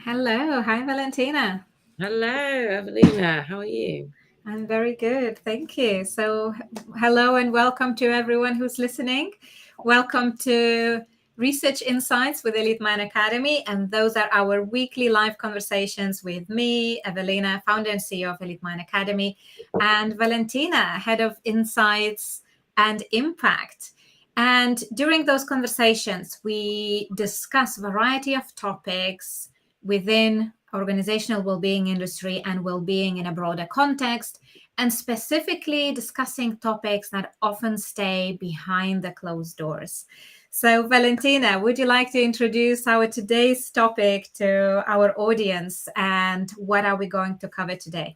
Hello. Hi, Valentina. Hello, Evelina. How are you? I'm very good. Thank you. So, hello and welcome to everyone who's listening. Welcome to Research Insights with Elite Mind Academy. And those are our weekly live conversations with me, Evelina, founder and CEO of Elite Mind Academy, and Valentina, head of Insights and Impact. And during those conversations, we discuss a variety of topics within organizational well-being industry and well-being in a broader context, and specifically discussing topics that often stay behind the closed doors. So, Valentina, would you like to introduce our today's topic to our audience, and what are we going to cover today?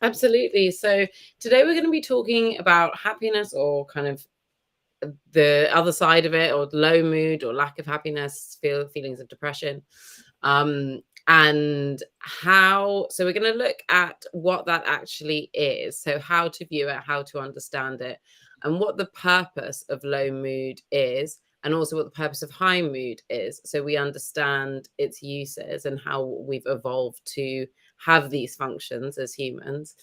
Absolutely. So today we're going to be talking about happiness, or kind of the other side of it, or low mood or lack of happiness, feelings of depression. And how, so we're going to look at what that actually is. So how to view it, how to understand it, and what the purpose of low mood is, and also what the purpose of high mood is. So we understand its uses and how we've evolved to have these functions as humans.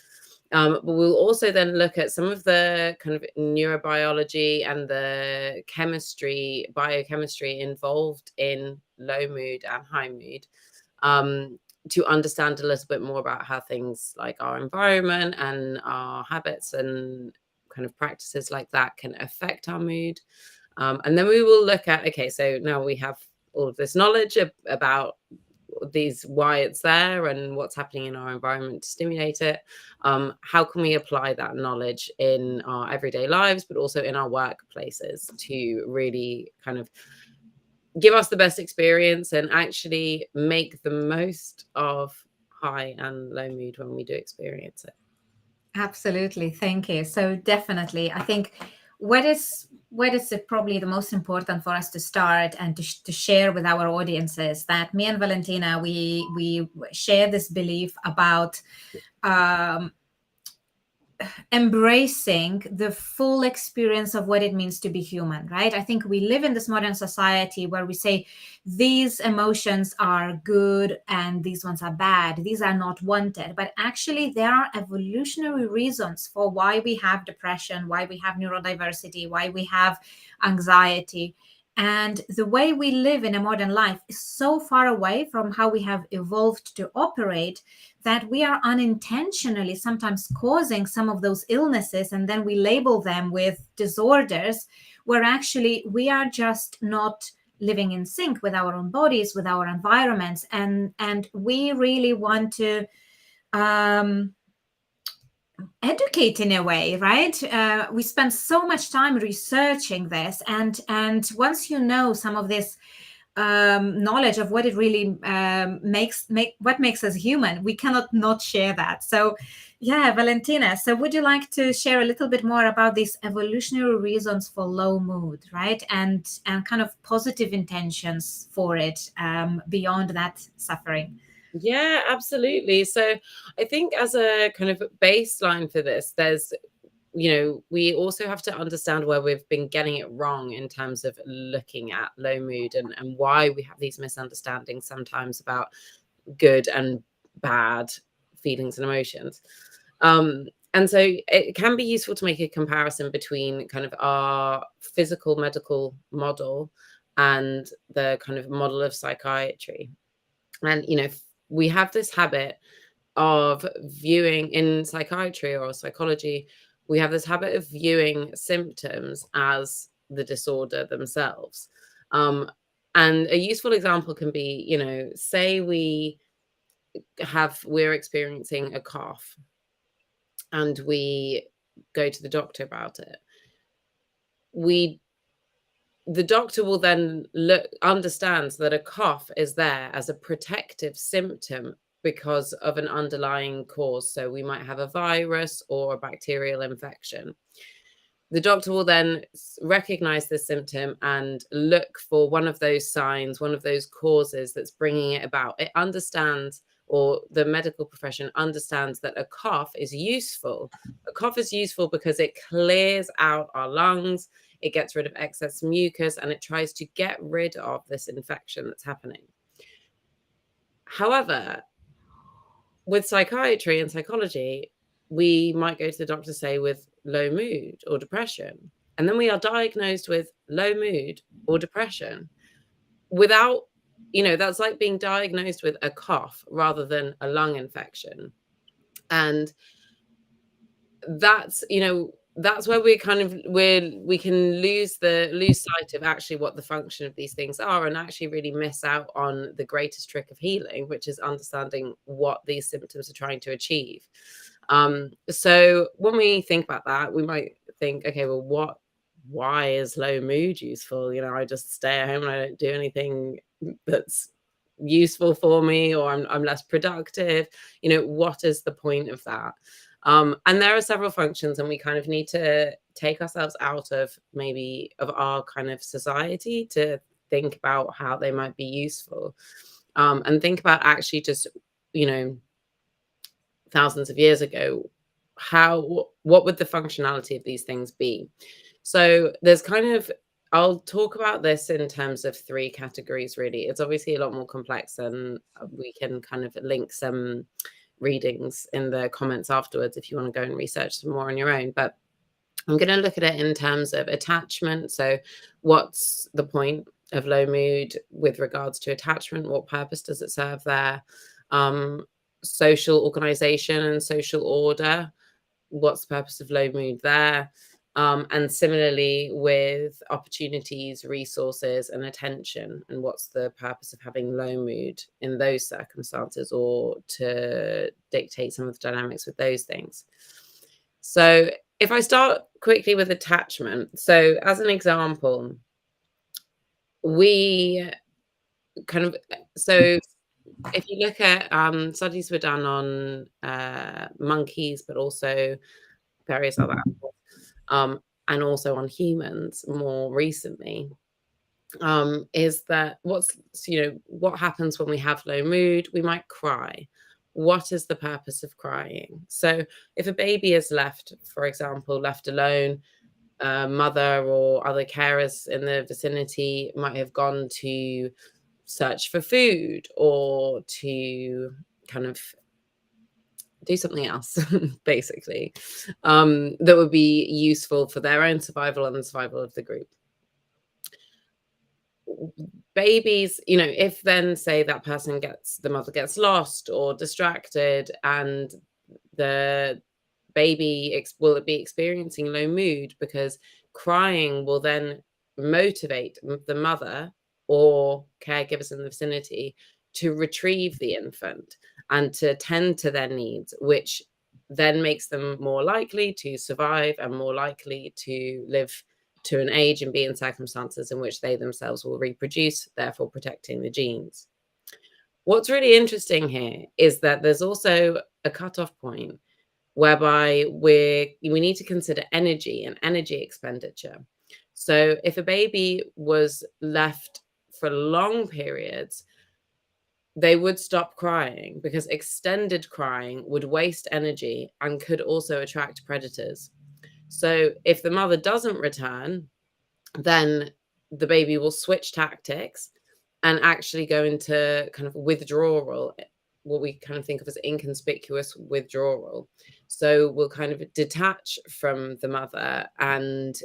But we'll also then look at some of the kind of neurobiology and the biochemistry involved in low mood and high mood, to understand a little bit more about how things like our environment and our habits and kind of practices like that can affect our mood. And then we will look at, okay, so now we have all of this knowledge about why it's there and what's happening in our environment to stimulate it. How can we apply that knowledge in our everyday lives, but also in our workplaces, to really kind of give us the best experience and actually make the most of high and low mood when we do experience it. Absolutely. Thank you. So definitely, I think what is probably the most important for us to start and to share with our audiences, that me and Valentina, we share this belief about um, embracing the full experience of what it means to be human, right? I think we live in this modern society where we say these emotions are good and these ones are bad, these are not wanted. But actually, there are evolutionary reasons for why we have depression, why we have neurodiversity, why we have anxiety. And the way we live in a modern life is so far away from how we have evolved to operate, that we are unintentionally sometimes causing some of those illnesses, and then we label them with disorders, where actually we are just not living in sync with our own bodies, with our environments. And we really want to um, educate in a way, right? We spend so much time researching this, and once you know some of this knowledge of what it really what makes us human, we cannot not share that. So, yeah, Valentina. So, would you like to share a little bit more about these evolutionary reasons for low mood, right? And kind of positive intentions for it, beyond that suffering. Yeah, absolutely. So I think as a kind of baseline for this, we also have to understand where we've been getting it wrong in terms of looking at low mood, and why we have these misunderstandings sometimes about good and bad feelings and emotions. And so it can be useful to make a comparison between kind of our physical medical model and the kind of model of psychiatry. And, we have this habit of viewing, in psychiatry or psychology, we have this habit of viewing symptoms as the disorder themselves. And a useful example can be, say we're experiencing a cough and we go to the doctor about it. The doctor will then understands that a cough is there as a protective symptom because of an underlying cause. So we might have a virus or a bacterial infection. The doctor will then recognize this symptom and look for one of those signs, one of those causes that's bringing it about. It understands, or the medical profession understands, that a cough is useful. A cough is useful because it clears out our lungs, it gets rid of excess mucus, and it tries to get rid of this infection that's happening. However, with psychiatry and psychology, we might go to the doctor, say, with low mood or depression, and then we are diagnosed with low mood or depression without, that's like being diagnosed with a cough rather than a lung infection. And that's where we can lose sight of actually what the function of these things are, and actually really miss out on the greatest trick of healing, which is understanding what these symptoms are trying to achieve. So when we think about that, we might think, okay, well, why is low mood useful? I just stay at home and I don't do anything that's useful for me, or I'm less productive. What is the point of that? And there are several functions, and we kind of need to take ourselves out of maybe of our kind of society to think about how they might be useful, and think about actually just, thousands of years ago, what would the functionality of these things be? So there's I'll talk about this in terms of 3 categories, really. It's obviously a lot more complex, and we can kind of link some readings in the comments afterwards if you want to go and research some more on your own. But I'm going to look at it in terms of attachment. So what's the point of low mood with regards to attachment? What purpose does it serve there? Social organization and social order. What's the purpose of low mood there? And similarly with opportunities, resources, and attention, and what's the purpose of having low mood in those circumstances, or to dictate some of the dynamics with those things. So if I start quickly with attachment, so as an example, if you look at studies were done on monkeys, but also various other animals, and also on humans more recently, is that what happens when we have low mood? We might cry. What is the purpose of crying? So if a baby is left, for example, left alone, mother or other carers in the vicinity might have gone to search for food, or to kind of do something else, basically, that would be useful for their own survival and the survival of the group. Babies, if then, say, that the mother gets lost or distracted, and the baby will be experiencing low mood, because crying will then motivate the mother or caregivers in the vicinity to retrieve the infant and to tend to their needs, which then makes them more likely to survive and more likely to live to an age and be in circumstances in which they themselves will reproduce, therefore protecting the genes. What's really interesting here is that there's also a cutoff point whereby we need to consider energy and energy expenditure. So if a baby was left for long periods, they would stop crying, because extended crying would waste energy and could also attract predators. So if the mother doesn't return, then the baby will switch tactics and actually go into kind of withdrawal, what we kind of think of as inconspicuous withdrawal. So we'll kind of detach from the mother and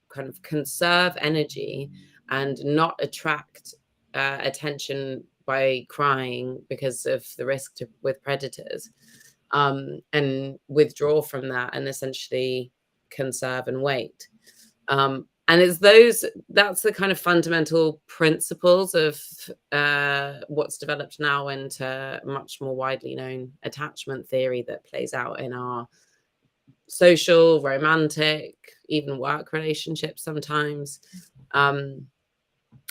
kind of conserve energy and not attract attention by crying because of the risk with predators, and withdraw from that and essentially conserve and wait. And that's the kind of fundamental principles of what's developed now into much more widely known attachment theory that plays out in our social, romantic, even work relationships sometimes.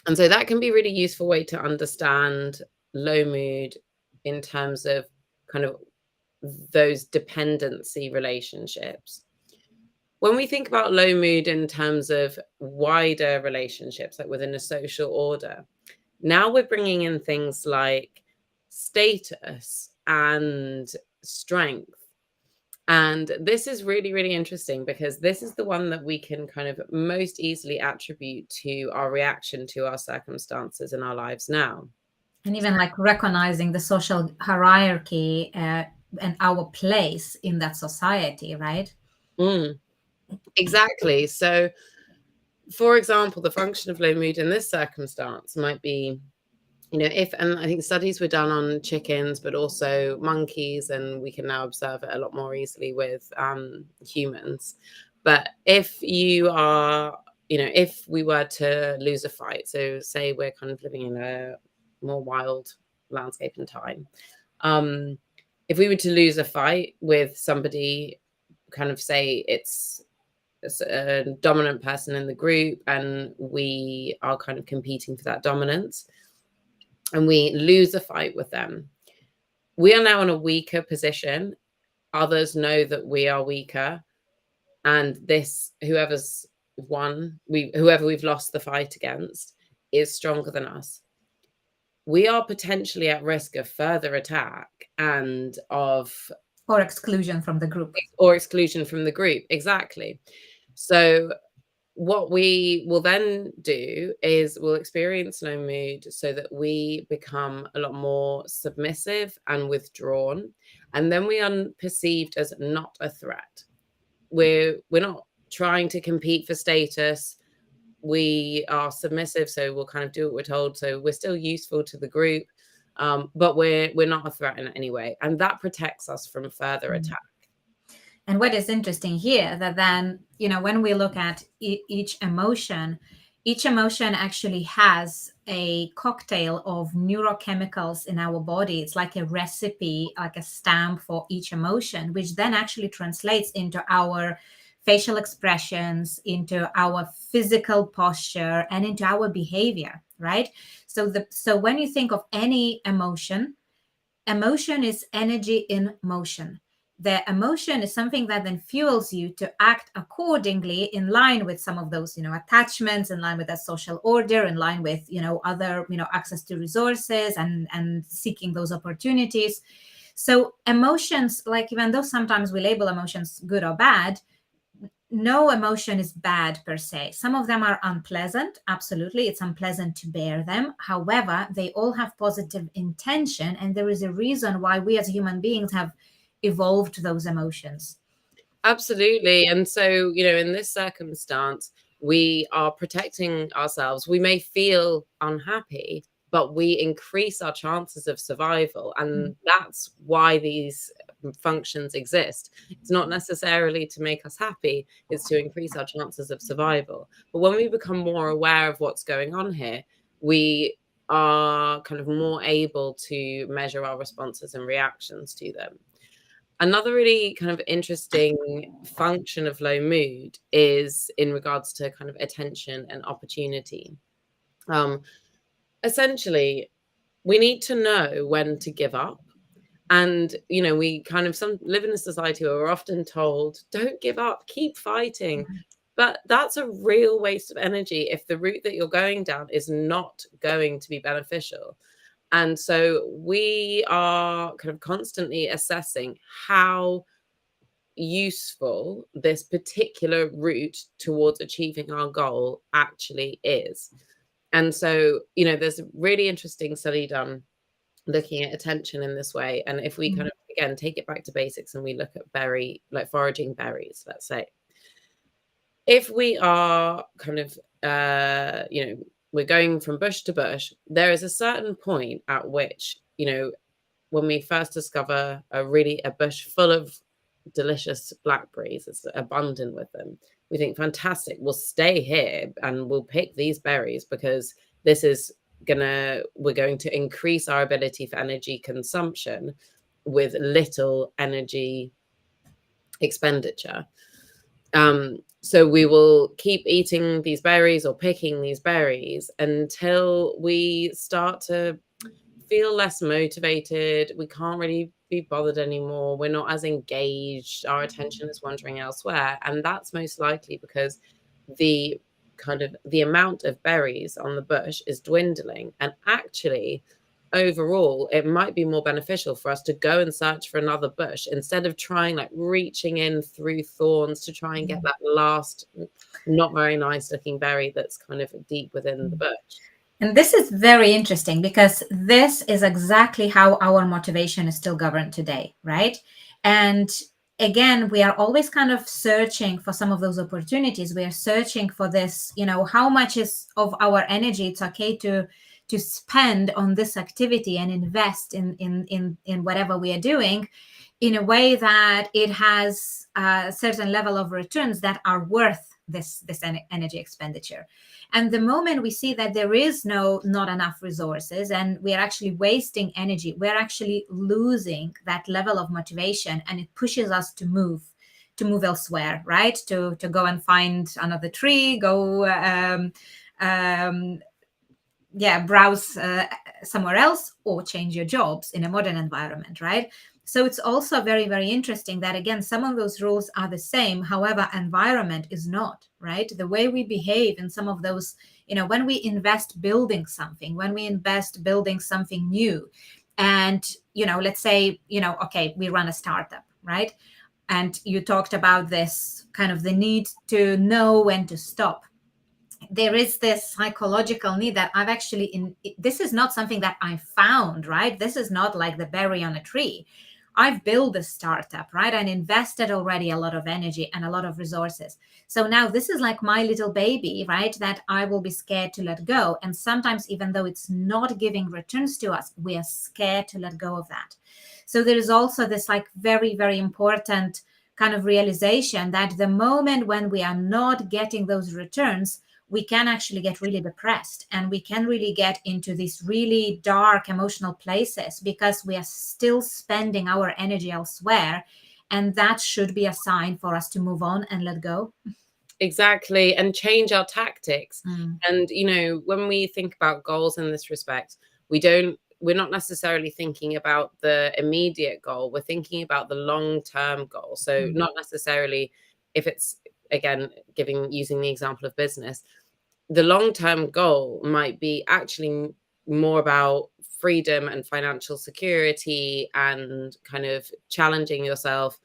And so that can be a really useful way to understand low mood in terms of kind of those dependency relationships. When we think about low mood in terms of wider relationships, like within a social order, now we're bringing in things like status and strength. And this is really, really interesting, because this is the one that we can kind of most easily attribute to our reaction to our circumstances in our lives now. And even like recognizing the social hierarchy and our place in that society, right? Exactly. So, for example, the function of low mood in this circumstance might be, if, and I think studies were done on chickens, but also monkeys, and we can now observe it a lot more easily with humans. But if you are, if we were to lose a fight, so say we're kind of living in a more wild landscape and time, if we were to lose a fight with somebody, kind of say it's a dominant person in the group, and we are kind of competing for that dominance, and we lose a fight with them, we are now in a weaker position. Others know that we are weaker, and this whoever's won, whoever we've lost the fight against, is stronger than us. We are potentially at risk of further attack and of Or exclusion from the group. or exclusion from the group. Exactly. So what we will then do is we'll experience low mood so that we become a lot more submissive and withdrawn, and then we are perceived as not a threat. We're not trying to compete for status. We are submissive, so we'll kind of do what we're told, so we're still useful to the group, but we're not a threat in any way, and that protects us from further attack. And what is interesting here, that then, when we look at each emotion actually has a cocktail of neurochemicals in our body. It's like a recipe, like a stamp for each emotion, which then actually translates into our facial expressions, into our physical posture, and into our behavior, right? So when you think of any emotion is energy in motion. The emotion is something that then fuels you to act accordingly, in line with some of those, attachments, in line with that social order, in line with, other, access to resources, and seeking those opportunities. So emotions, like, even though sometimes we label emotions good or bad, no emotion is bad per se. Some of them are unpleasant. Absolutely. It's unpleasant to bear them. However, they all have positive intention. And there is a reason why we as human beings have evolved those emotions. Absolutely. And so, in this circumstance, we are protecting ourselves. We may feel unhappy, but we increase our chances of survival. And that's why these functions exist. It's not necessarily to make us happy, it's to increase our chances of survival. But when we become more aware of what's going on here, we are kind of more able to measure our responses and reactions to them. Another really kind of interesting function of low mood is in regards to kind of attention and opportunity. Essentially, we need to know when to give up. And, we kind of live in a society where we're often told, don't give up, keep fighting. But that's a real waste of energy if the route that you're going down is not going to be beneficial. And so we are kind of constantly assessing how useful this particular route towards achieving our goal actually is. And so, there's a really interesting study done looking at attention in this way. And if we kind of, again, take it back to basics and we look at foraging berries, let's say, if we are kind of, we're going from bush to bush, there is a certain point at which, when we first discover a bush full of delicious blackberries, it's abundant with them, we think, fantastic, we'll stay here and we'll pick these berries because this is we're going to increase our ability for energy consumption with little energy expenditure. So we will keep eating these berries or picking these berries until we start to feel less motivated. We can't really be bothered anymore. We're not as engaged. Our attention is wandering elsewhere. And that's most likely because the amount of berries on the bush is dwindling. And actually, overall, it might be more beneficial for us to go and search for another bush instead of trying, reaching in through thorns to try and get that last not very nice looking berry that's kind of deep within the bush. And this is very interesting because this is exactly how our motivation is still governed today, right? And again, we are always kind of searching for some of those opportunities. We are searching for this, how much is of our energy it's okay to spend on this activity and invest in whatever we are doing in a way that it has a certain level of returns that are worth this energy expenditure. And the moment we see that there is not enough resources and we are actually wasting energy, we're actually losing that level of motivation, and it pushes us to move elsewhere, right? To go and find another tree, go browse somewhere else, or change your jobs in a modern environment, right? So it's also very, very interesting that, again, some of those rules are the same. However, environment is not, right? The way we behave in some of those, when we invest building something, when we invest building something new, and, let's say, okay, we run a startup, right? And you talked about this kind of the need to know when to stop. There is this psychological need that I've actually this is not something that I found, right? This is not like the berry on a tree. I've built a startup, right, and invested already a lot of energy and a lot of resources. So now this is like my little baby, right, that I will be scared to let go. And sometimes, even though it's not giving returns to us, we are scared to let go of that. So there is also this like very, very important kind of realization that the moment when we are not getting those returns, we can actually get really depressed, and we can really get into these really dark emotional places because we are still spending our energy elsewhere. And that should be a sign for us to move on and let go. Exactly, and change our tactics. Mm. And, when we think about goals in this respect, we're not necessarily thinking about the immediate goal. We're thinking about the long-term goal. So Mm. not necessarily, if it's, again, using the example of business, the long-term goal might be actually more about freedom and financial security and kind of challenging yourself,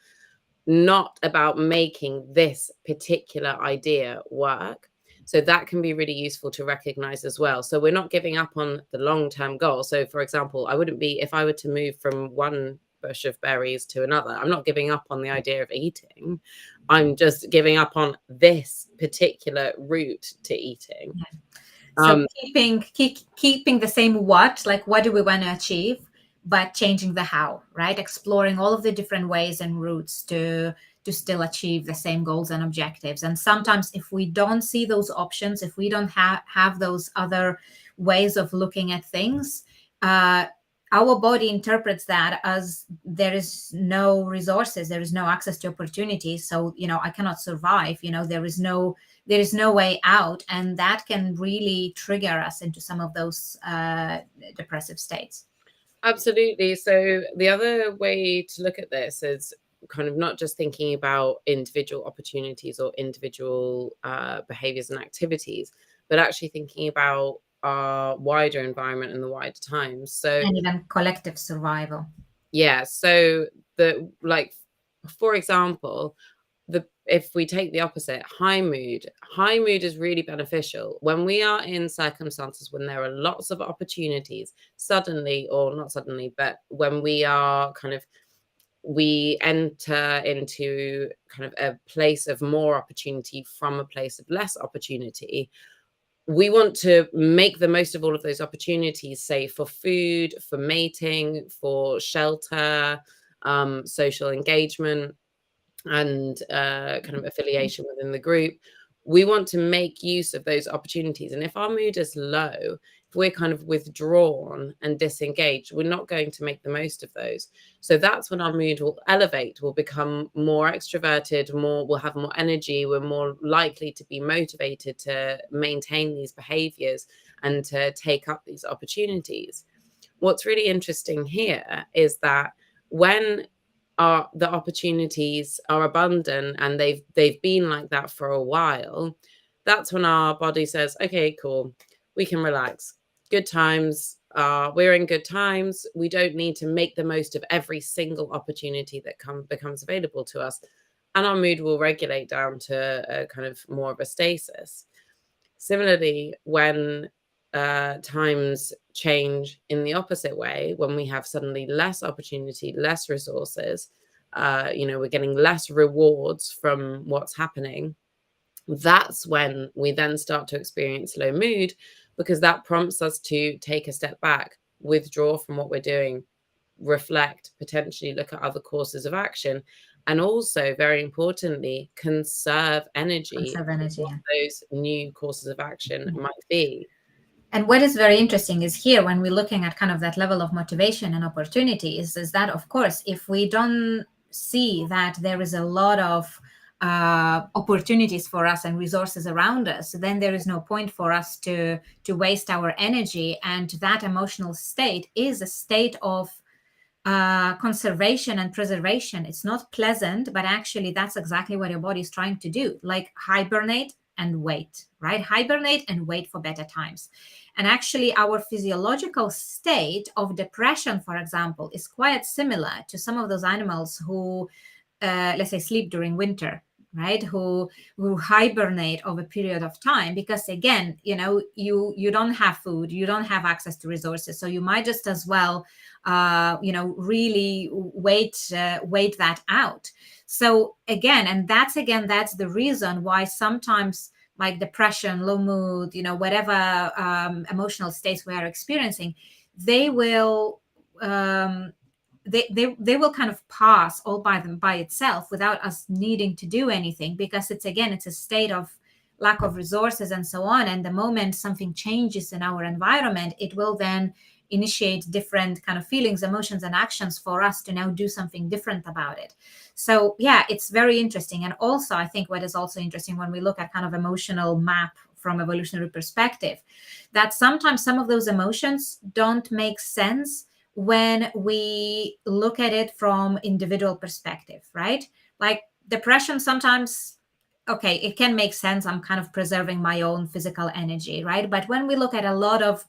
not about making this particular idea work. So that can be really useful to recognize as well. So we're not giving up on the long-term goal. So for example, I wouldn't be, if I were to move from one bush of berries to another, I'm not giving up on the idea of eating. I'm just giving up on this particular route to eating. Yeah. So Um, keeping the same what do we want to achieve, but changing the how, right? Exploring all of the different ways and routes to still achieve the same goals and objectives. And sometimes if we don't see those options, if we don't have those other ways of looking at things, our body interprets that as there is no resources, there is no access to opportunities. So, I cannot survive. There is no way out, and that can really trigger us into some of those depressive states. Absolutely. So the other way to look at this is kind of not just thinking about individual opportunities or individual behaviors and activities, but actually thinking about our wider environment and the wider times. So And even collective survival. yeah, so for example, if we take the opposite, high mood is really beneficial when we are in circumstances when there are lots of opportunities suddenly, or not suddenly, but when we enter into kind of a place of more opportunity from a place of less opportunity. We want to make the most of all of those opportunities, say for food, for mating, for shelter, social engagement, and kind of affiliation within the group. We want to make use of those opportunities. And if our mood is low, if we're kind of withdrawn and disengaged, we're not going to make the most of those. So that's when our mood will elevate, will become more extroverted, we'll have more energy, we're more likely to be motivated to maintain these behaviors and to take up these opportunities. What's really interesting here is that when the opportunities are abundant and they've been like that for a while, that's when our body says, okay, cool, we can relax. Good times, we're in good times. We don't need to make the most of every single opportunity that becomes available to us, and our mood will regulate down to a kind of more of a stasis. Similarly, when times change in the opposite way, when we have suddenly less opportunity, less resources, we're getting less rewards from what's happening. That's when we then start to experience low mood, because that prompts us to take a step back, withdraw from what we're doing, reflect, potentially look at other courses of action, and also, very importantly, conserve energy. Conserve energy. What those new courses of action might be. And what is very interesting is here, when we're looking at kind of that level of motivation and opportunity, is that, of course, if we don't see that there is a lot of opportunities for us and resources around us, then there is no point for us to waste our energy. And that emotional state is a state of conservation and preservation. It's not pleasant, but actually that's exactly what your body is trying to do, like hibernate and wait, right? Hibernate and wait for better times. And actually our physiological state of depression, for example, is quite similar to some of those animals who, let's say, sleep during winter, right? Who hibernate over a period of time, because again, you don't have food, you don't have access to resources, so you might just as well really wait that out. So again, that's the reason why sometimes, like depression, low mood, whatever emotional states we are experiencing, they will they will kind of pass all by itself without us needing to do anything, because it's a state of lack of resources and so on. And the moment something changes in our environment, it will then initiate different kind of feelings, emotions, and actions for us to now do something different about it. So yeah, it's very interesting. And also, I think what is also interesting when we look at kind of emotional map from evolutionary perspective, that sometimes some of those emotions don't make sense when we look at it from individual perspective, right? Like depression sometimes, okay, it can make sense. I'm kind of preserving my own physical energy, right? But when we look at a lot of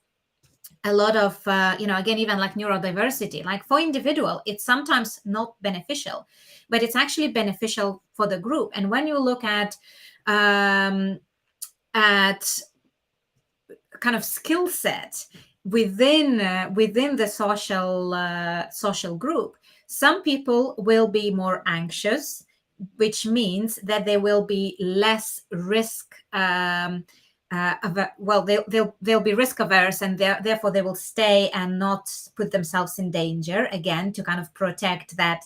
again, even like neurodiversity, like for individual, it's sometimes not beneficial, but it's actually beneficial for the group. And when you look at kind of skill set within the social group, some people will be more anxious, which means that they will be less risk they'll be risk averse, and therefore they will stay and not put themselves in danger, again, to kind of protect that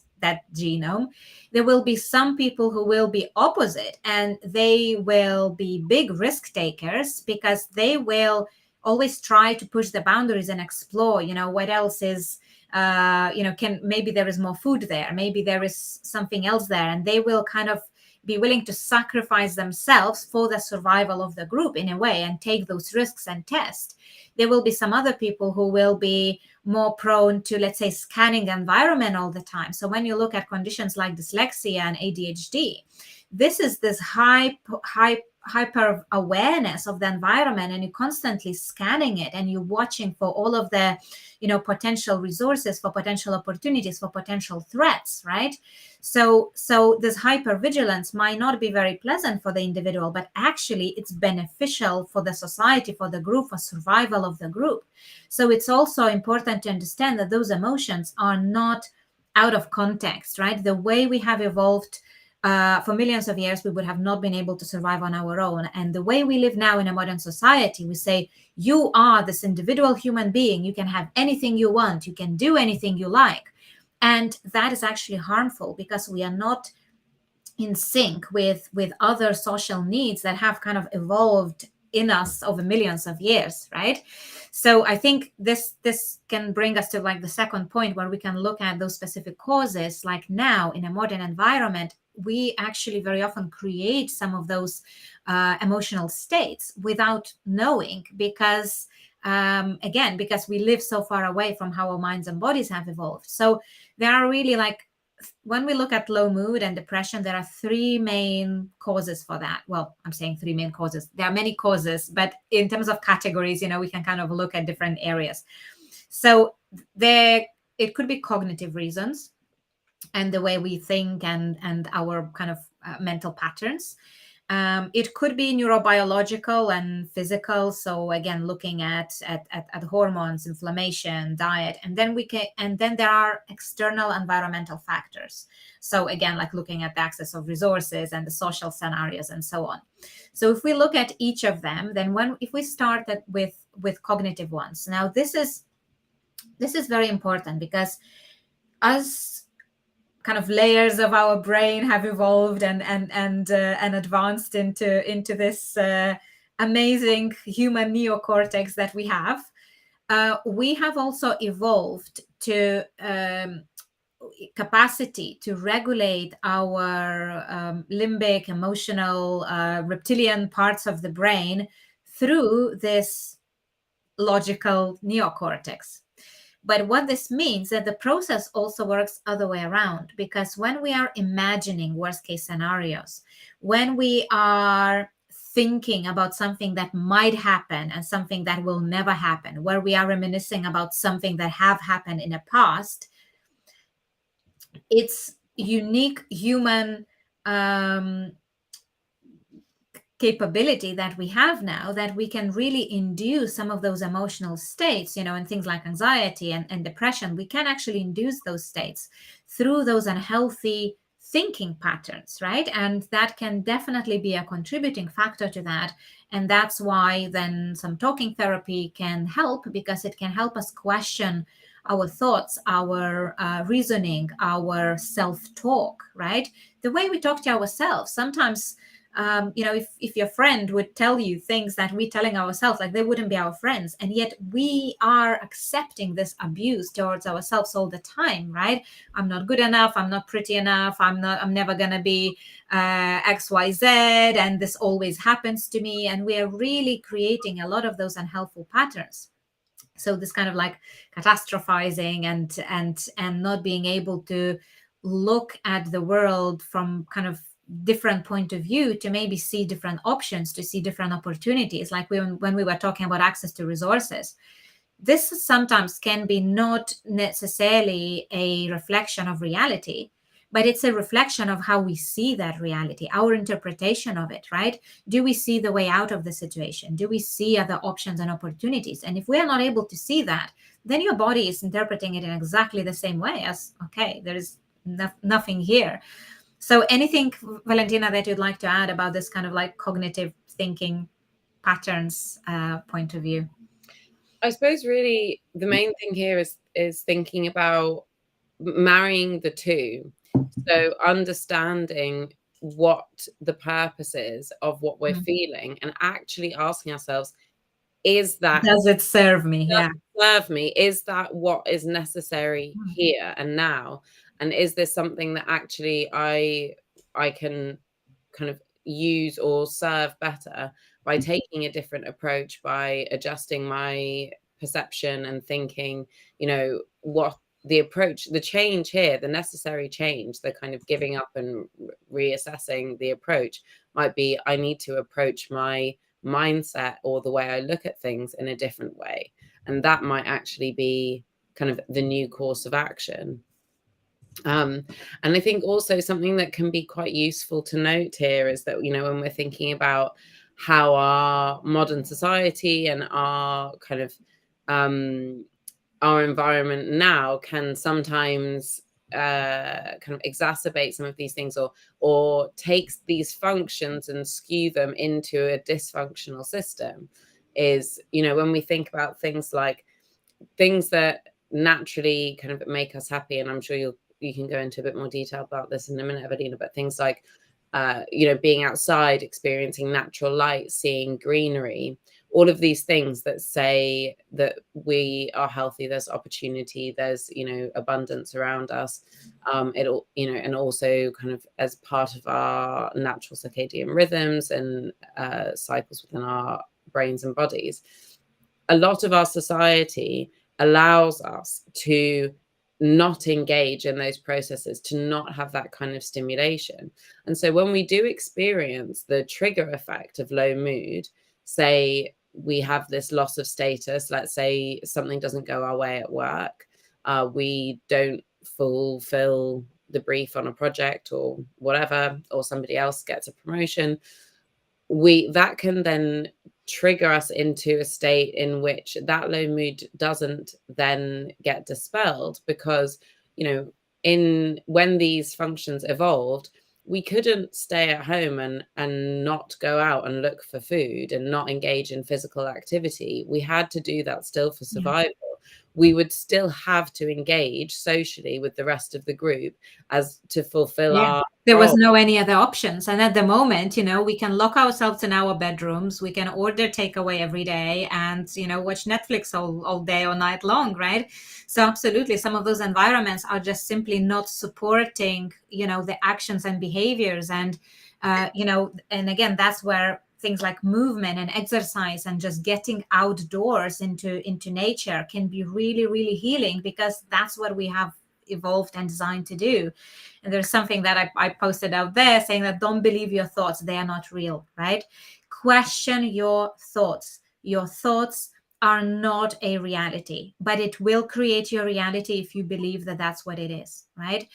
genome. There will be some people who will be opposite, and they will be big risk takers, because they will always try to push the boundaries and explore, what else is maybe there is more food there, maybe there is something else there, and they will kind of be willing to sacrifice themselves for the survival of the group in a way, and take those risks and test. There will be some other people who will be more prone to, let's say, scanning the environment all the time. So when you look at conditions like dyslexia and ADHD, this is this hyper awareness of the environment, and you're constantly scanning it, and you're watching for all of the potential resources, for potential opportunities, for potential threats, right? So this hypervigilance might not be very pleasant for the individual, but actually it's beneficial for the society, for the group, for survival of the group. So it's also important to understand that those emotions are not out of context, right? The way we have evolved for millions of years, we would have not been able to survive on our own. And the way we live now in a modern society, we say, you are this individual human being. You can have anything you want. You can do anything you like. And that is actually harmful, because we are not in sync with other social needs that have kind of evolved in us over millions of years, right? So I think this can bring us to like the second point, where we can look at those specific causes. Like now in a modern environment, we actually very often create some of those emotional states without knowing, because again, because we live so far away from how our minds and bodies have evolved. So there are really, like, when we look at low mood and depression, there are three main causes for that. Well, I'm saying three main causes. There are many causes, but in terms of categories, we can kind of look at different areas. So it could be cognitive reasons, and the way we think, and our kind of mental patterns. It could be neurobiological and physical. So again, looking at hormones, inflammation, diet, and then there are external environmental factors. So again, like looking at the access of resources and the social scenarios and so on. So if we look at each of them, then if we start with cognitive ones, now this is very important, because as kind of layers of our brain have evolved and advanced into this amazing human neocortex that we have also evolved to capacity to regulate our limbic, emotional, reptilian parts of the brain through this logical neocortex. But what this means that the process also works other way around, because when we are imagining worst case scenarios, when we are thinking about something that might happen and something that will never happen, where we are reminiscing about something that have happened in the past, it's unique human capability that we have now, that we can really induce some of those emotional states, and things like anxiety and depression. We can actually induce those states through those unhealthy thinking patterns, right? And that can definitely be a contributing factor to that. And that's why then some talking therapy can help, because it can help us question our thoughts, our reasoning, our self-talk, right? The way we talk to ourselves. Sometimes if your friend would tell you things that we're telling ourselves, like, they wouldn't be our friends, and yet we are accepting this abuse towards ourselves all the time, right? I'm not good enough, I'm not pretty enough, I'm never gonna be XYZ, and this always happens to me, and we are really creating a lot of those unhelpful patterns. So this kind of like catastrophizing and not being able to look at the world from kind of different point of view, to maybe see different options, to see different opportunities, like when we were talking about access to resources. This sometimes can be not necessarily a reflection of reality, but it's a reflection of how we see that reality, our interpretation of it, right? Do we see the way out of the situation? Do we see other options and opportunities? And if we are not able to see that, then your body is interpreting it in exactly the same way as, okay, there is nothing here. So anything, Valentina, that you'd like to add about this kind of like cognitive thinking patterns point of view? I suppose really the main thing here is thinking about marrying the two. So understanding what the purpose is of what we're feeling, and actually asking ourselves, is that, does it serve me? does Yeah. it serve me? Is that what is necessary here and now? And is this something that actually I can kind of use or serve better by taking a different approach, by adjusting my perception and thinking, what the approach, the change here, the necessary change, the kind of giving up and reassessing the approach might be, I need to approach my mindset or the way I look at things in a different way. And that might actually be kind of the new course of action. And I think also something that can be quite useful to note here is that, when we're thinking about how our modern society and our kind of our environment now can sometimes kind of exacerbate some of these things, or takes these functions and skew them into a dysfunctional system, is, when we think about things like things that naturally kind of make us happy, and I'm sure you can go into a bit more detail about this in a minute, Evelina, but things like being outside, experiencing natural light, seeing greenery, all of these things that say that we are healthy, there's opportunity, there's abundance around us, it'll and also kind of as part of our natural circadian rhythms and cycles within our brains and bodies. A lot of our society allows us to not engage in those processes, to not have that kind of stimulation. And so when we do experience the trigger effect of low mood, say we have this loss of status, let's say something doesn't go our way at work, we don't fulfill the brief on a project or whatever, or somebody else gets a promotion, that can then trigger us into a state in which that low mood doesn't then get dispelled, because, when these functions evolved, we couldn't stay at home and not go out and look for food and not engage in physical activity. We had to do that still for survival. We would still have to engage socially with the rest of the group as to fulfill our There was role. no any other options. And at the moment, we can lock ourselves in our bedrooms. We can order takeaway every day and, watch Netflix all day or night long, right? So absolutely, some of those environments are just simply not supporting, the actions and behaviors. And, and again, that's where things like movement and exercise and just getting outdoors into nature can be really, really healing, because that's what we have evolved and designed to do. And there's something that I posted out there saying that don't believe your thoughts, they are not real, right? Question your thoughts. Your thoughts are not a reality, but it will create your reality if you believe that that's what it is, right?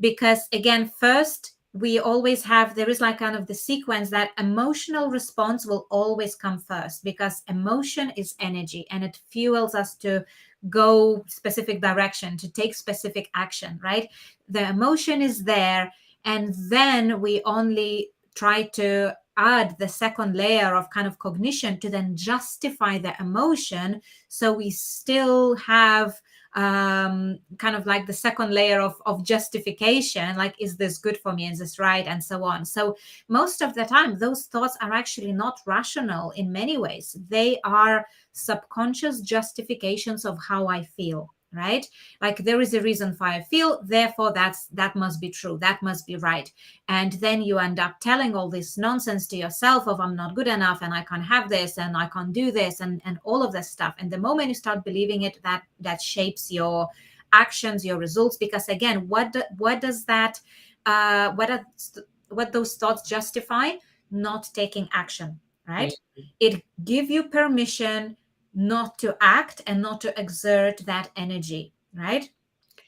Because again, first, we always have, there is like kind of the sequence that emotional response will always come first, because emotion is energy and it fuels us to go specific direction, to take specific action, right? The emotion is there, and then we only try to add the second layer of kind of cognition to then justify the emotion. So we still have kind of like the second layer of justification, like, is this good for me, is this right, and so on. So most of the time those thoughts are actually not rational in many ways. They are subconscious justifications of how I feel, right? Like, there is a reason why I feel, therefore that must be true, that must be right. And then you end up telling all this nonsense to yourself of, I'm not good enough and I can't have this and I can't do this, and all of this stuff. And the moment you start believing it, that shapes your actions, your results. Because again, what does that what those thoughts justify? Not taking action, right? It give you permission not to act and not to exert that energy, right?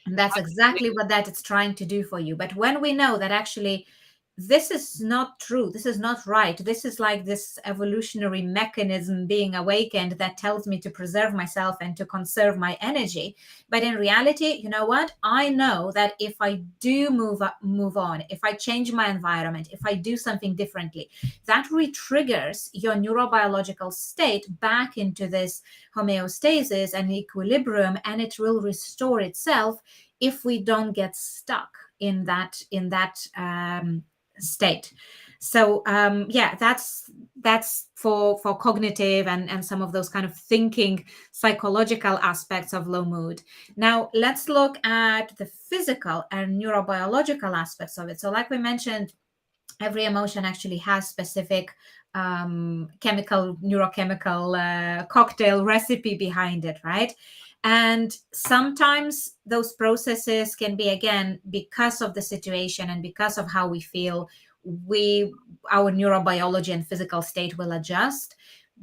And that's exactly what that it's trying to do for you. But when we know that actually this is not true, this is not right, this is like this evolutionary mechanism being awakened that tells me to preserve myself and to conserve my energy. But in reality, you know what? I know that if I do move on, if I change my environment, if I do something differently, that re-triggers your neurobiological state back into this homeostasis and equilibrium, and it will restore itself if we don't get stuck in that state. So that's for cognitive and some of those kind of thinking psychological aspects of low mood. Now let's look at the physical and neurobiological aspects of it. So like we mentioned, every emotion actually has specific neurochemical cocktail recipe behind it, right? And sometimes those processes can be, again, because of the situation and because of how we feel, our neurobiology and physical state will adjust.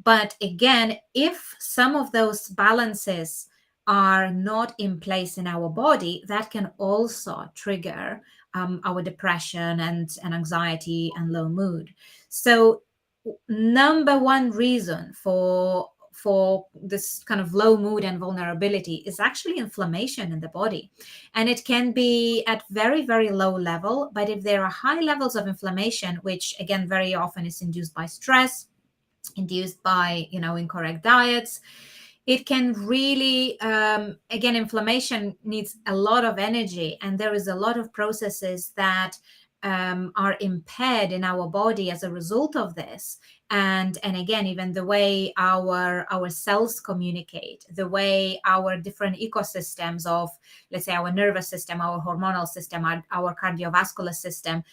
But again, if some of those balances are not in place in our body, that can also trigger our depression and anxiety and low mood. So number one reason for this kind of low mood and vulnerability is actually inflammation in the body. And it can be at very, very low level, but if there are high levels of inflammation, which again very often is induced by stress, induced by incorrect diets, it can really again, inflammation needs a lot of energy, and there is a lot of processes that are impaired in our body as a result of this. And again, even the way our cells communicate, the way our different ecosystems of, let's say, our nervous system, our hormonal system, our cardiovascular system,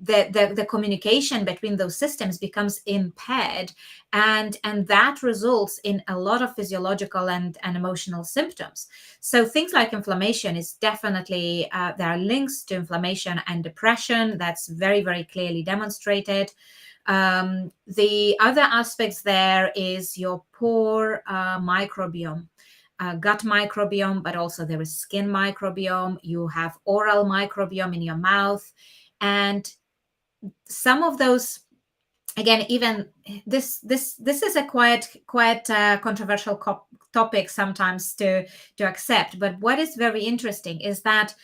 the communication between those systems becomes impaired, and that results in a lot of physiological and emotional symptoms. So things like inflammation is definitely there are links to inflammation and depression. That's very, very clearly demonstrated. The other aspects there is your poor microbiome, gut microbiome, but also there is skin microbiome. You have oral microbiome in your mouth. And some of those again, even this is a quite controversial topic sometimes to accept. But what is very interesting is that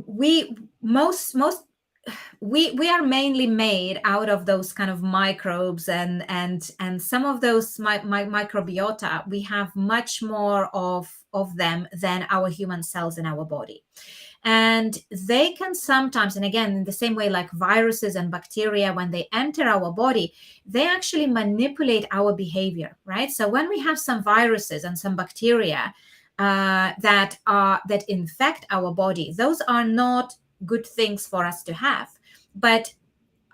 we are mainly made out of those kind of microbes, and some of those microbiota, we have much more of them than our human cells in our body. And they can sometimes, and again, in the same way like viruses and bacteria, when they enter our body, they actually manipulate our behavior, right? So when we have some viruses and some bacteria that infect our body, those are not good things for us to have. But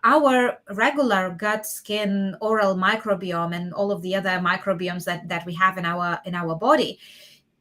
our regular gut, skin, oral microbiome, and all of the other microbiomes that we have in our body,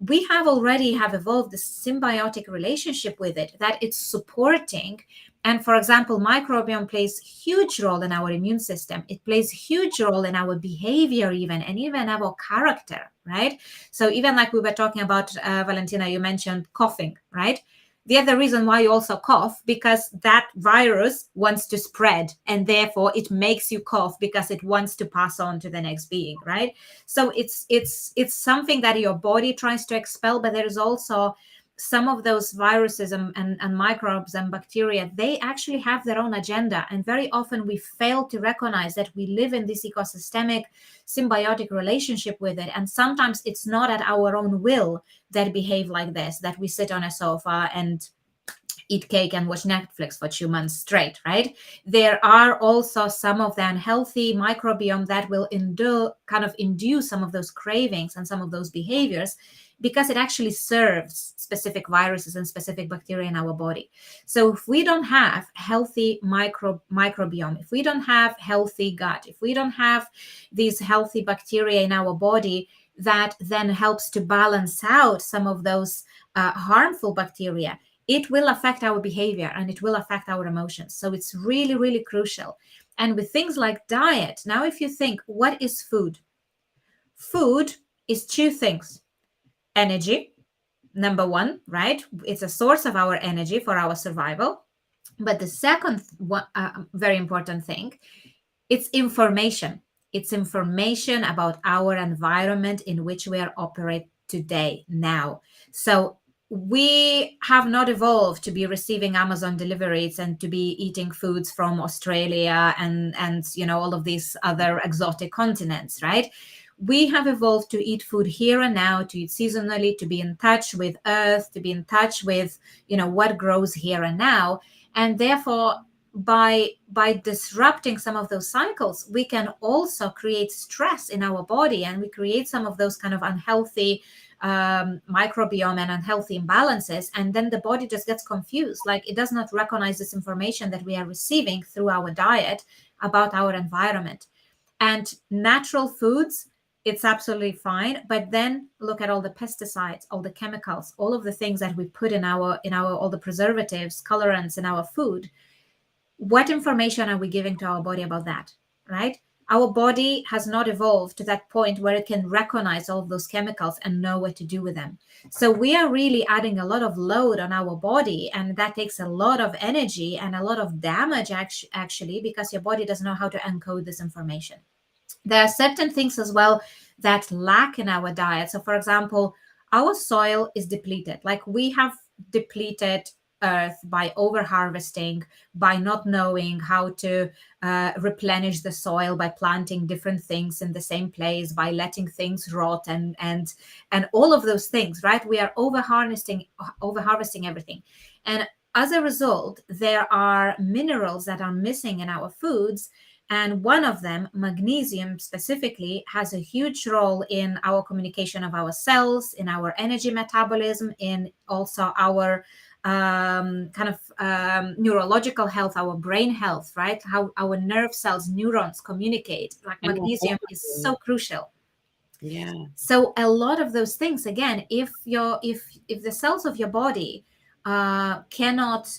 we have evolved this symbiotic relationship with it, that it's supporting. And for example, microbiome plays huge role in our immune system. It plays huge role in our behavior, and even our character, right? So even like we were talking about, Valentina, you mentioned coughing, right? The other reason why you also cough, because that virus wants to spread, and therefore it makes you cough because it wants to pass on to the next being, right? So it's something that your body tries to expel, but there is also some of those viruses and microbes and bacteria, they actually have their own agenda. And very often we fail to recognize that we live in this ecosystemic symbiotic relationship with it. And sometimes it's not at our own will that behave like this, that we sit on a sofa and eat cake and watch Netflix for 2 months straight, right? There are also some of the unhealthy microbiome that will induce some of those cravings and some of those behaviors, because it actually serves specific viruses and specific bacteria in our body. So if we don't have healthy microbiome, if we don't have healthy gut, if we don't have these healthy bacteria in our body, that then helps to balance out some of those harmful bacteria, it will affect our behavior and it will affect our emotions. So it's really, really crucial. And with things like diet, now if you think, what is food? Food is two things. Energy, number one, right? It's a source of our energy for our survival. But the second very important thing, it's information. It's information about our environment in which we are operate today, now. So we have not evolved to be receiving Amazon deliveries and to be eating foods from Australia and all of these other exotic continents, right? We have evolved to eat food here and now, to eat seasonally, to be in touch with earth, to be in touch with what grows here and now. And therefore, by disrupting some of those cycles, we can also create stress in our body, and we create some of those kind of unhealthy microbiome and unhealthy imbalances. And then the body just gets confused, like it does not recognize this information that we are receiving through our diet about our environment. And natural foods, it's absolutely fine, but then look at all the pesticides, all the chemicals, all of the things that we put in our all the preservatives, colorants in our food. What information are we giving to our body about that, right? Our body has not evolved to that point where it can recognize all of those chemicals and know what to do with them. So we are really adding a lot of load on our body, and that takes a lot of energy and a lot of damage actually, because your body doesn't know how to encode this information. There are certain things as well that lack in our diet. So for example, our soil is depleted. Like we have depleted earth by over harvesting, by not knowing how to replenish the soil, by planting different things in the same place, by letting things rot and all of those things, right? We are over harvesting everything. And as a result, there are minerals that are missing in our foods. And one of them, magnesium specifically, has a huge role in our communication of our cells, in our energy metabolism, in also our neurological health, our brain health, right? How our nerve cells, neurons communicate. Like magnesium is so crucial. Yeah. So a lot of those things, again, if the cells of your body cannot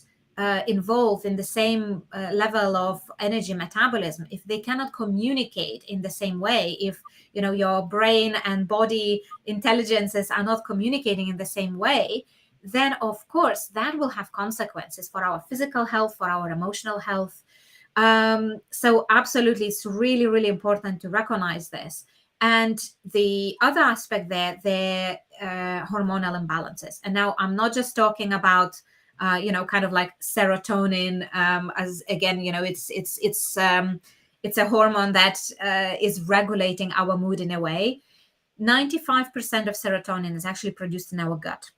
involve in the same level of energy metabolism, if they cannot communicate in the same way, if your brain and body intelligences are not communicating in the same way, then of course that will have consequences for our physical health, for our emotional health. So absolutely, it's really, really important to recognize this. And the other aspect there, the hormonal imbalances. And now I'm not just talking about, kind of like serotonin, as again, it's a hormone that is regulating our mood in a way. 95% of serotonin is actually produced in our gut.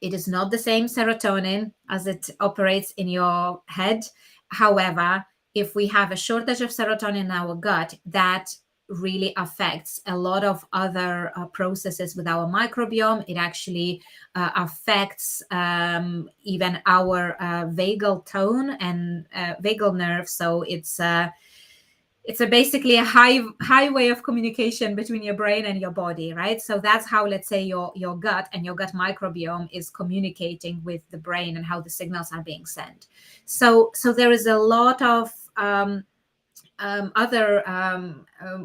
It is not the same serotonin as it operates in your head. However, if we have a shortage of serotonin in our gut, that really affects a lot of other processes with our microbiome. It actually affects even our vagal tone and vagal nerve. So it's basically a highway of communication between your brain and your body, right? So that's how, let's say, your gut and your gut microbiome is communicating with the brain and how the signals are being sent. So there is a lot of other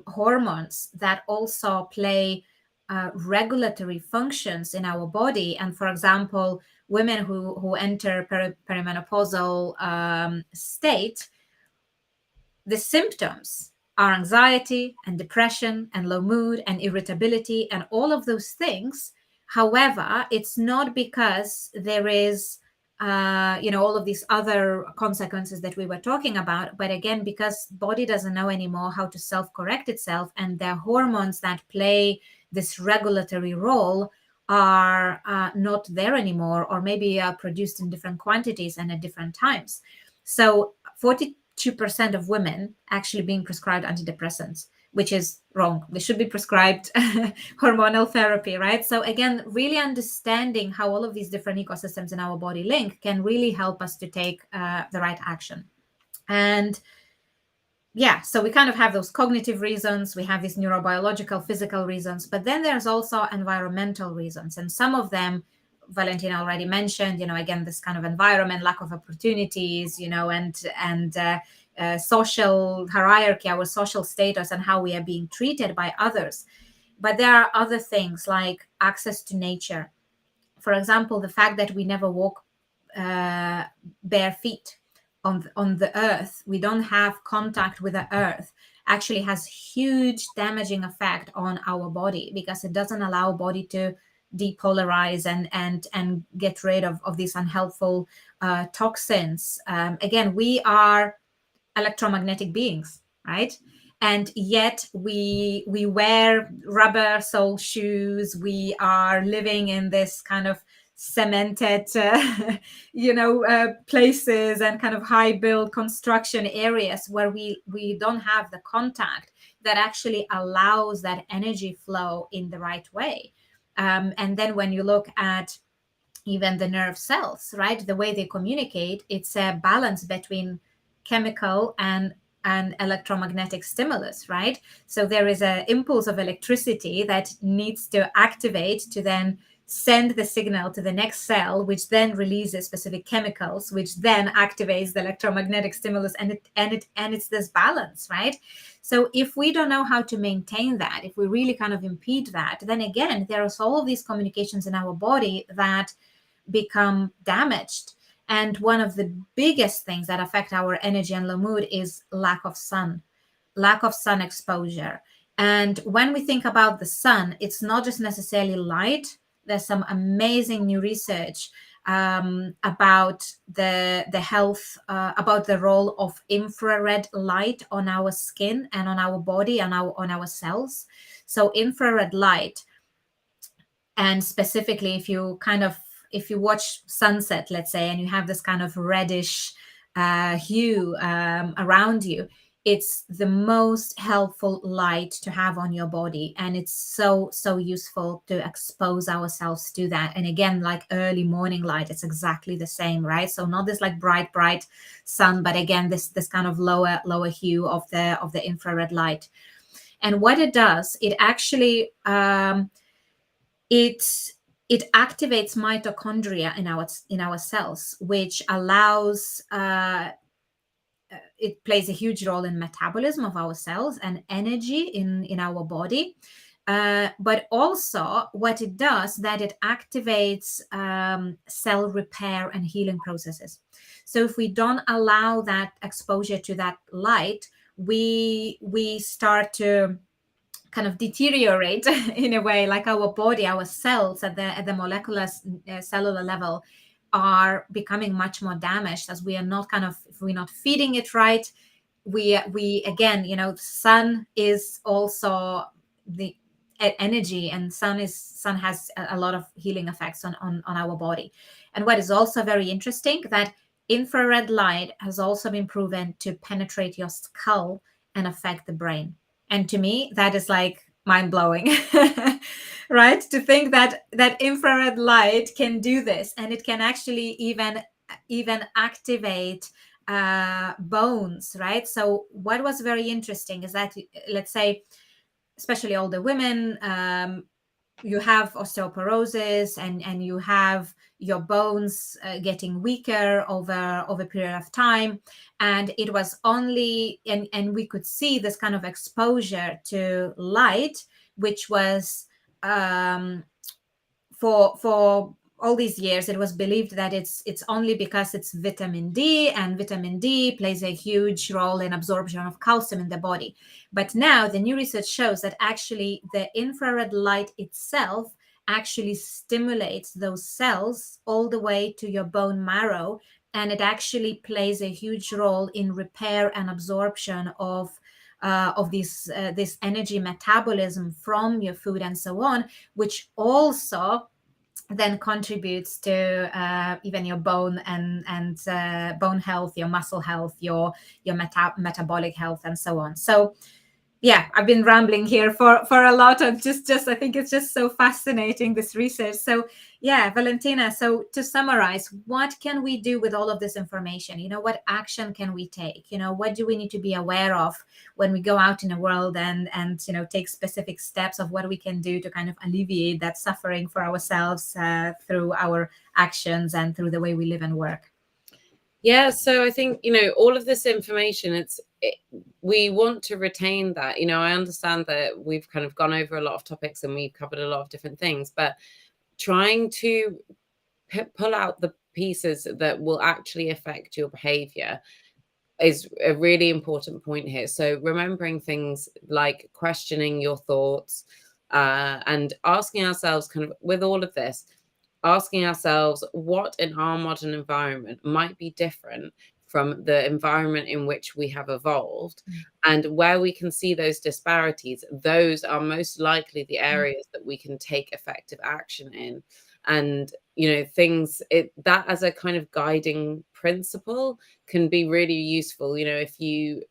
hormones that also play regulatory functions in our body. And for example, women who enter perimenopausal state, the symptoms are anxiety and depression and low mood and irritability and all of those things. However, it's not because there is, all of these other consequences that we were talking about, but again, because body doesn't know anymore how to self-correct itself, and the hormones that play this regulatory role are not there anymore, or maybe are produced in different quantities and at different times. So 42% of women actually being prescribed antidepressants, which is wrong. They should be prescribed hormonal therapy, right? So again, really understanding how all of these different ecosystems in our body link can really help us to take the right action. And yeah, so we kind of have those cognitive reasons, we have these neurobiological, physical reasons, but then there's also environmental reasons. And some of them, Valentina already mentioned, again, this kind of environment, lack of opportunities, and social hierarchy, our social status, and how we are being treated by others. But there are other things like access to nature. For example, the fact that we never walk bare feet on the earth, we don't have contact with the earth, actually has huge damaging effect on our body, because it doesn't allow body to depolarize and get rid of these unhelpful toxins. Again, we are electromagnetic beings, right? And yet we wear rubber sole shoes. We are living in this kind of cemented places and kind of high build construction areas where we don't have the contact that actually allows that energy flow in the right way. And then when you look at even the nerve cells, right, the way they communicate, it's a balance between chemical and electromagnetic stimulus, right? So there is an impulse of electricity that needs to activate to then send the signal to the next cell, which then releases specific chemicals, which then activates the electromagnetic stimulus, and it's this balance, right? So if we don't know how to maintain that, if we really kind of impede that, then again, there are all of these communications in our body that become damaged. And one of the biggest things that affect our energy and low mood is lack of sun exposure. And when we think about the sun, it's not just necessarily light. There's some amazing new research about the health, about the role of infrared light on our skin and on our body and on our cells. So infrared light, and specifically if you watch sunset, let's say, and you have this kind of reddish hue around you, it's the most helpful light to have on your body, and it's so useful to expose ourselves to that. And again, like early morning light, it's exactly the same, right? So not this like bright sun, but again, this kind of lower hue of the infrared light. And what it does, it actually it activates mitochondria in our cells, which allows it plays a huge role in metabolism of our cells and energy in our body. But also what it does, that it activates cell repair and healing processes. So if we don't allow that exposure to that light, we start to kind of deteriorate in a way, like our body, our cells at the molecular cellular level are becoming much more damaged, as we are not kind of, if we're not feeding it right. We again, sun is also the energy, and sun has a lot of healing effects on our body. And what is also very interesting, that infrared light has also been proven to penetrate your skull and affect the brain. And to me, that is like mind blowing, right? To think that infrared light can do this, and it can actually even activate bones, right? So what was very interesting is that, let's say, especially older women, you have osteoporosis, and you have your bones getting weaker over a period of time. And it was only, and we could see this kind of exposure to light, which was for all these years, it was believed that it's only because it's vitamin D, and vitamin D plays a huge role in absorption of calcium in the body. But now the new research shows that actually the infrared light itself actually stimulates those cells all the way to your bone marrow, and it actually plays a huge role in repair and absorption of this energy metabolism from your food and so on, which also then contributes to even your bone and bone health, your muscle health, your metabolic health, and so on. So yeah, I've been rambling here for a lot of just I think it's just so fascinating, this research. So yeah, Valentina, so to summarize, what can we do with all of this information? What action can we take? What do we need to be aware of when we go out in the world, and take specific steps of what we can do to kind of alleviate that suffering for ourselves through our actions and through the way we live and work? Yeah, so I think, all of this information, we want to retain that. I understand that we've kind of gone over a lot of topics and we've covered a lot of different things, but trying to pull out the pieces that will actually affect your behavior is a really important point here. So remembering things like questioning your thoughts, and asking ourselves, kind of with all of this, asking ourselves what in our modern environment might be different from the environment in which we have evolved, and where we can see those disparities, those are most likely the areas that we can take effective action in. And that as a kind of guiding principle can be really useful. If you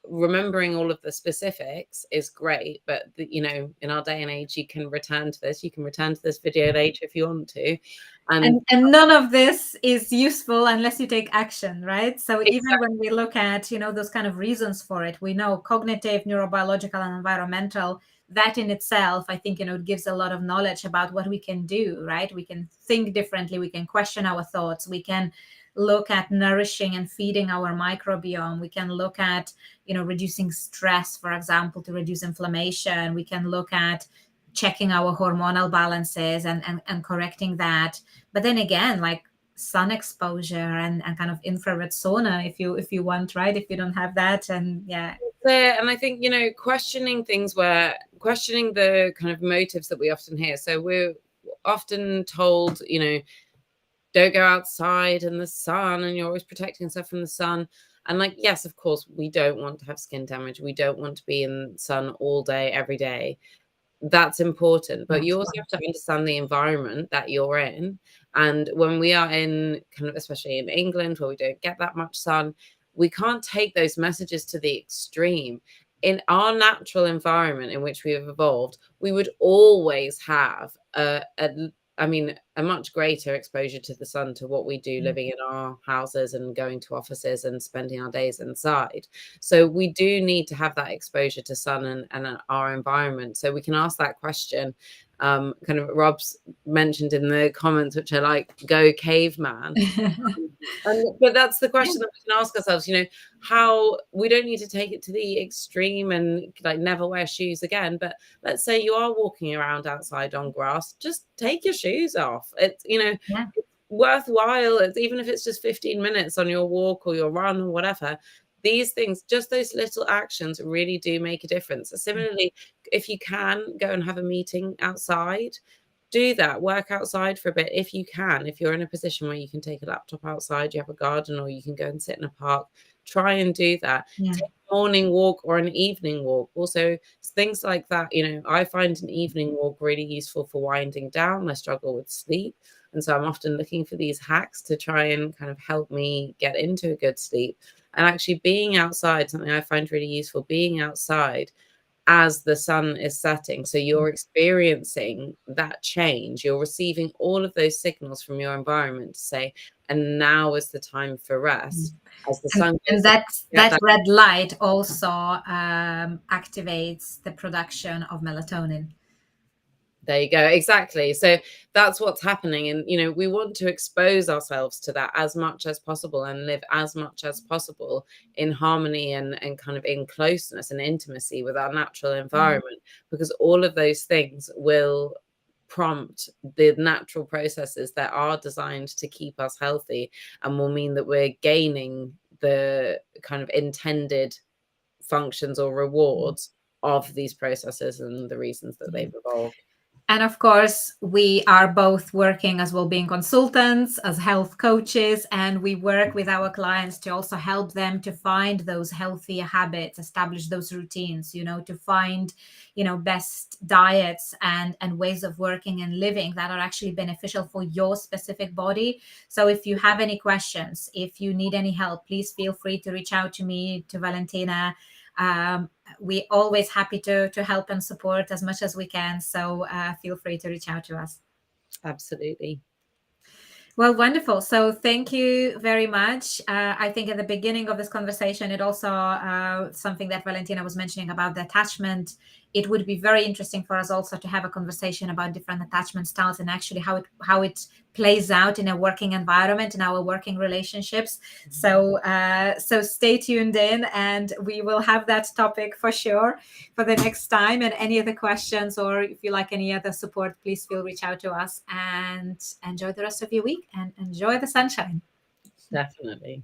remembering all of the specifics is great, but in our day and age, you can return to this video later if you want to, and none of this is useful unless you take action, right? So exactly. Even when we look at those kind of reasons for it, we know cognitive, neurobiological, and environmental, that in itself, I think it gives a lot of knowledge about what we can do, right? We can think differently, we can question our thoughts, we can look at nourishing and feeding our microbiome, we can look at reducing stress, for example, to reduce inflammation, we can look at checking our hormonal balances and correcting that. But then again, like sun exposure and kind of infrared sauna, if you want, right? If you don't have that, and yeah. And I think, questioning the kind of motives that we often hear. So we're often told, don't go outside in the sun, and you're always protecting yourself from the sun. And like, yes, of course, we don't want to have skin damage. We don't want to be in the sun all day, every day. That's important. But you also have to understand the environment that you're in. And when we are in kind of, especially in England, where we don't get that much sun, we can't take those messages to the extreme. In our natural environment in which we have evolved, we would always have a much greater exposure to the sun to what we do living in our houses and going to offices and spending our days inside. So we do need to have that exposure to sun and our environment. So we can ask that question. Kind of Rob's mentioned in the comments, which I like, go caveman. But that's the question that we can ask ourselves, how we don't need to take it to the extreme and like never wear shoes again. But let's say you are walking around outside on grass, just take your shoes off. It's, it's worthwhile. It's, even if it's just 15 minutes on your walk or your run or whatever, these things, just those little actions really do make a difference. Similarly, if you can go and have a meeting outside, do that. Work outside for a bit if you can. If you're in a position where you can take a laptop outside, you have a garden, or you can go and sit in a park, try and do that. Take a morning walk or an evening walk. Also, things like that, I find an evening walk really useful for winding down. I struggle with sleep, and so I'm often looking for these hacks to try and kind of help me get into a good sleep. And actually being outside, something I find really useful, being outside as the sun is setting. So you're experiencing that change. You're receiving all of those signals from your environment to say, and now is the time for rest. As the sun and goes down, that red light also activates the production of melatonin. There you go. Exactly. So that's what's happening. And, we want to expose ourselves to that as much as possible and live as much as possible in harmony and kind of in closeness and intimacy with our natural environment, because all of those things will prompt the natural processes that are designed to keep us healthy and will mean that we're gaining the kind of intended functions or rewards of these processes and the reasons that they've evolved. And of course, we are both working as well-being consultants, as health coaches, and we work with our clients to also help them to find those healthy habits, establish those routines, to find, best diets and ways of working and living that are actually beneficial for your specific body. So if you have any questions, if you need any help, please feel free to reach out to me, to Valentina. We're always happy to help and support as much as we can. So feel free to reach out to us. Absolutely. Well, wonderful. So thank you very much. I think at the beginning of this conversation, it also something that Valentina was mentioning about the attachment. It would be very interesting for us also to have a conversation about different attachment styles and actually how it plays out in a working environment, in our working relationships. So stay tuned in, and we will have that topic for sure for the next time. And any other questions, or if you like any other support, please feel reach out to us, and enjoy the rest of your week and enjoy the sunshine. Definitely.